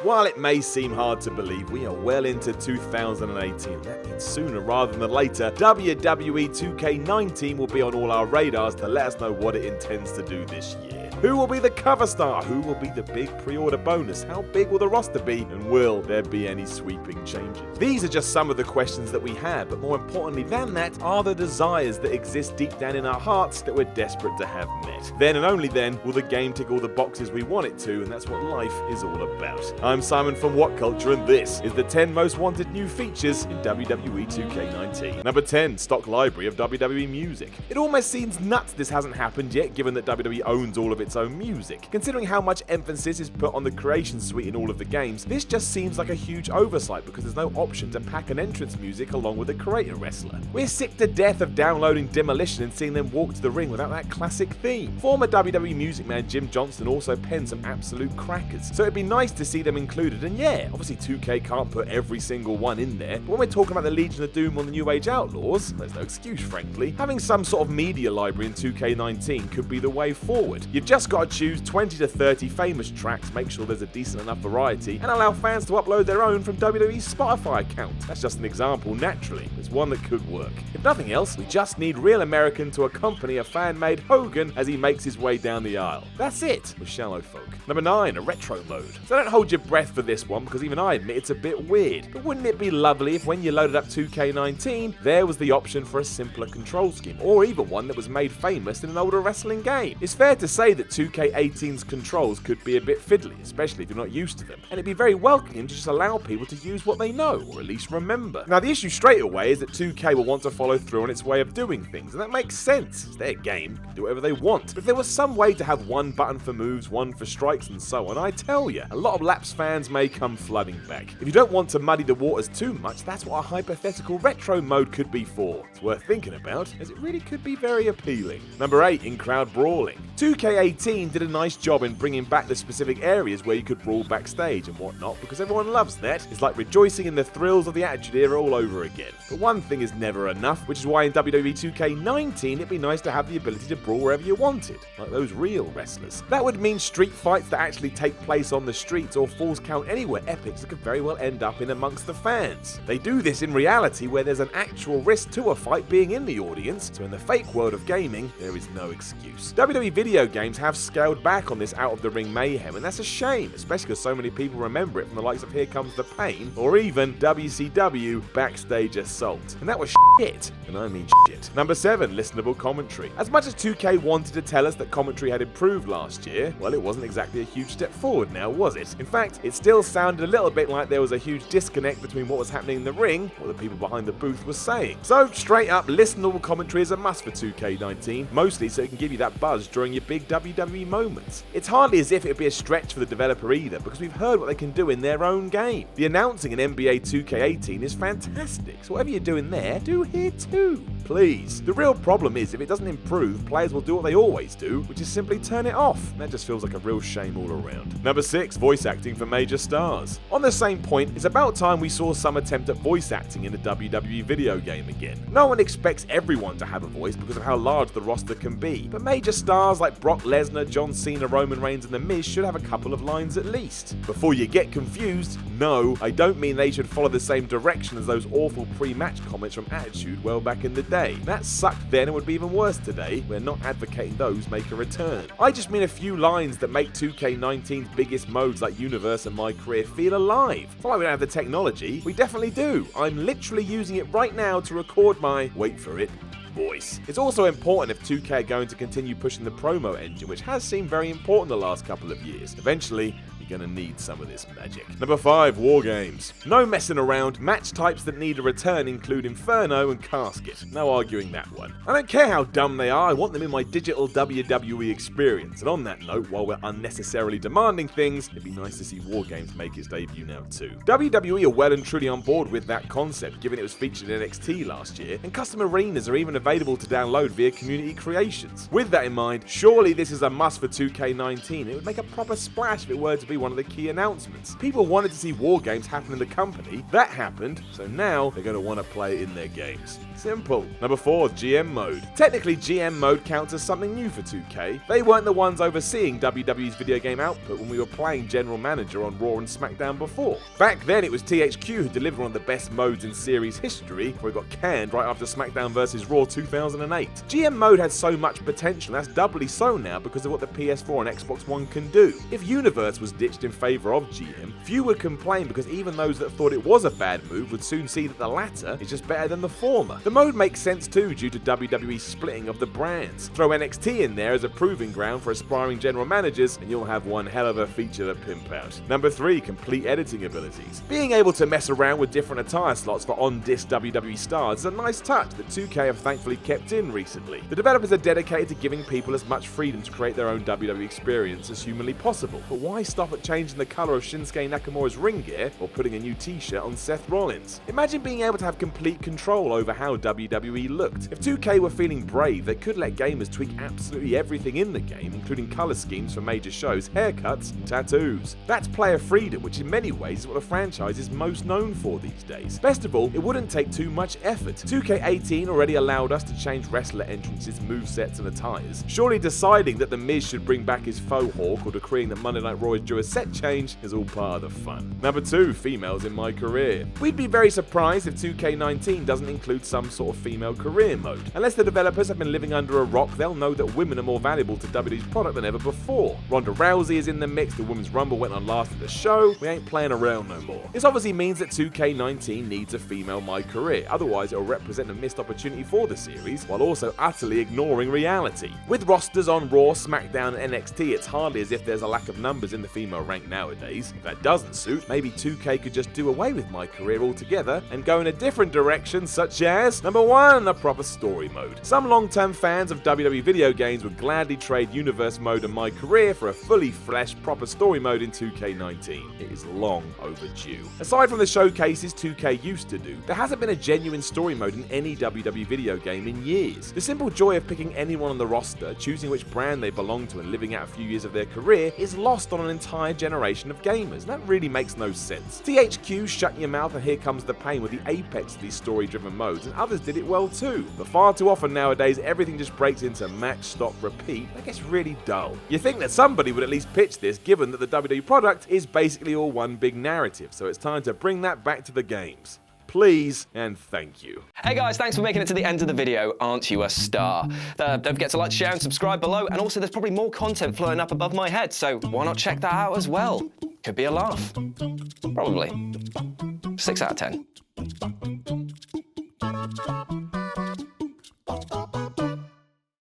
While it may seem hard to believe, we are well into 2018. That means sooner rather than later, WWE 2K19 will be on all our radars to let us know what it intends to do this year. Who will be the cover star? Who will be the big pre-order bonus? How big will the roster be? And will there be any sweeping changes? These are just some of the questions that we have, but more importantly than that are the desires that exist deep down in our hearts that we're desperate to have met. Then and only then will the game tick all the boxes we want it to, and that's what life is all about. I'm Simon from What Culture, and this is the 10 most wanted new features in WWE 2K19. Number 10, stock library of WWE music. It almost seems nuts this hasn't happened yet, given that WWE owns all of its own music. Considering how much emphasis is put on the creation suite in all of the games, this just seems like a huge oversight because there's no option to pack an entrance music along with a creator wrestler. We're sick to death of downloading Demolition and seeing them walk to the ring without that classic theme. Former WWE music man Jim Johnston also penned some absolute crackers, so it'd be nice to see them included. And yeah, obviously 2K can't put every single one in there, but when we're talking about the Legion of Doom or the New Age Outlaws, there's no excuse frankly. Having some sort of media library in 2K19 could be the way forward. You've just got to choose 20 to 30 famous tracks, make sure there's a decent enough variety, and allow fans to upload their own from WWE's Spotify account. That's just an example, naturally. It's one that could work. If nothing else, we just need Real American to accompany a fan-made Hogan as he makes his way down the aisle. That's it for shallow folk. Number 9, a retro mode. So don't hold your breath for this one, because even I admit it's a bit weird. But wouldn't it be lovely if when you loaded up 2K19, there was the option for a simpler control scheme, or even one that was made famous in an older wrestling game? It's fair to say that 2K18's controls could be a bit fiddly, especially if you're not used to them, and it'd be very welcoming to just allow people to use what they know, or at least remember. Now the issue straight away is that 2K will want to follow through on its way of doing things, and that makes sense. It's their game, they can do whatever they want. But if there was some way to have one button for moves, one for strikes, and so on, I tell you, a lot of lapsed fans may come flooding back. If you don't want to muddy the waters too much, that's what a hypothetical retro mode could be for. It's worth thinking about, as it really could be very appealing. Number 8, in-crowd brawling. 2K18 did a nice job in bringing back the specific areas where you could brawl backstage and whatnot, because everyone loves that. It's like rejoicing in the thrills of the Attitude Era all over again. But one thing is never enough, which is why in WWE 2K19 it'd be nice to have the ability to brawl wherever you wanted, like those real wrestlers. That would mean street fights that actually take place on the streets, or Falls Count Anywhere epics that could very well end up in amongst the fans. They do this in reality where there's an actual risk to a fight being in the audience, so in the fake world of gaming, there is no excuse. WWE video games have scaled back on this out-of-the-ring mayhem, and that's a shame, especially because so many people remember it from the likes of Here Comes the Pain, or even WCW Backstage Assault. And that was shit, and I mean shit. Number 7, listenable commentary. As much as 2K wanted to tell us that commentary had improved last year, well, it wasn't exactly a huge step forward now, was it? In fact, it still sounded a little bit like there was a huge disconnect between what was happening in the ring, what the people behind the booth were saying. So, straight up, listenable commentary is a must for 2K19, mostly so it can give you that buzz during your big WWE moments. It's hardly as if it would be a stretch for the developer either, because we've heard what they can do in their own game. The announcing in NBA 2K18 is fantastic, so whatever you're doing there, do here too. Please. The real problem is if it doesn't improve, players will do what they always do, which is simply turn it off. That just feels like a real shame all around. Number 6, voice acting for major stars. On the same point, it's about time we saw some attempt at voice acting in a WWE video game again. No one expects everyone to have a voice because of how large the roster can be, but major stars like Brock Lesnar, John Cena, Roman Reigns, and The Miz should have a couple of lines at least. Before you get confused, no, I don't mean they should follow the same direction as those awful pre-match comments from Attitude well back in the day. That sucked then and would be even worse today. We're not advocating those make a return. I just mean a few lines that make 2K19's biggest modes like Universe and MyCareer feel alive. It's not like we don't have the technology, we definitely do. I'm literally using it right now to record my, wait for it, voice. It's also important if 2K are going to continue pushing the promo engine, which has seemed very important the last couple of years. Eventually, you're gonna need some of this magic. Number 5, war games. No messing around, match types that need a return include Inferno and Casket. No arguing that one. I don't care how dumb they are, I want them in my digital WWE experience. And on that note, while we're unnecessarily demanding things, it'd be nice to see war games make its debut now too. WWE are well and truly on board with that concept, given it was featured in NXT last year, and custom arenas are even available to download via community creations. With that in mind, surely this is a must for 2K19. It would make a proper splash if it were to be actually one of the key announcements. People wanted to see war games happen in the company. That happened, so now they're going to want to play it in their games. Simple. Number 4, GM mode. Technically, GM mode counts as something new for 2K. They weren't the ones overseeing WWE's video game output when we were playing General Manager on Raw and SmackDown before. Back then, it was THQ who delivered one of the best modes in series history, where it got canned right after SmackDown vs. Raw 2008. GM mode had so much potential, and that's doubly so now because of what the PS4 and Xbox One can do. If Universe was ditched in favour of GM, few would complain because even those that thought it was a bad move would soon see that the latter is just better than the former. The mode makes sense too due to WWE's splitting of the brands. Throw NXT in there as a proving ground for aspiring general managers and you'll have one hell of a feature to pimp out. Number 3, complete editing abilities. Being able to mess around with different attire slots for on-disc WWE stars is a nice touch that 2K have thankfully kept in recently. The developers are dedicated to giving people as much freedom to create their own WWE experience as humanly possible. But why stop at changing the colour of Shinsuke Nakamura's ring gear or putting a new t-shirt on Seth Rollins? Imagine being able to have complete control over how WWE looked. If 2K were feeling brave, they could let gamers tweak absolutely everything in the game, including colour schemes for major shows, haircuts, and tattoos. That's player freedom, which in many ways is what the franchise is most known for these days. Best of all, it wouldn't take too much effort. 2K18 already allowed us to change wrestler entrances, movesets, and attires. Surely deciding that The Miz should bring back his faux hawk or decreeing that Monday Night Raw is due a set change is all part of the fun. Number 2, females in MyCareer. We'd be very surprised if 2K19 doesn't include some sort of female career mode. Unless the developers have been living under a rock, they'll know that women are more valuable to WWE's product than ever before. Ronda Rousey is in the mix, the Women's Rumble went on last at the show, we ain't playing around no more. This obviously means that 2K19 needs a female MyCareer, otherwise it'll represent a missed opportunity for the series, while also utterly ignoring reality. With rosters on Raw, SmackDown and NXT, it's hardly as if there's a lack of numbers in the female rank nowadays. If that doesn't suit, maybe 2K could just do away with MyCareer altogether and go in a different direction, such as number 1, a proper story mode. Some long-term fans of WWE video games would gladly trade Universe mode and MyCareer for a fully fleshed, proper story mode in 2K19. It is long overdue. Aside from the showcases 2K used to do, there hasn't been a genuine story mode in any WWE video game in years. The simple joy of picking anyone on the roster, choosing which brand they belong to and living out a few years of their career is lost on an entire generation of gamers. That really makes no sense. THQ shut your mouth and here comes the pain with the apex of these story-driven modes, and others did it well too. But far too often nowadays, everything just breaks into match, stop, repeat. That gets really dull. You think that somebody would at least pitch this, given that the WWE product is basically all one big narrative, so it's time to bring that back to the games. Please and thank you. Hey guys, thanks for making it to the end of the video. Aren't you a star? Don't forget to like, share and subscribe below, and also there's probably more content floating up above my head, so why not check that out as well? Could be a laugh. Probably. 6 out of 10.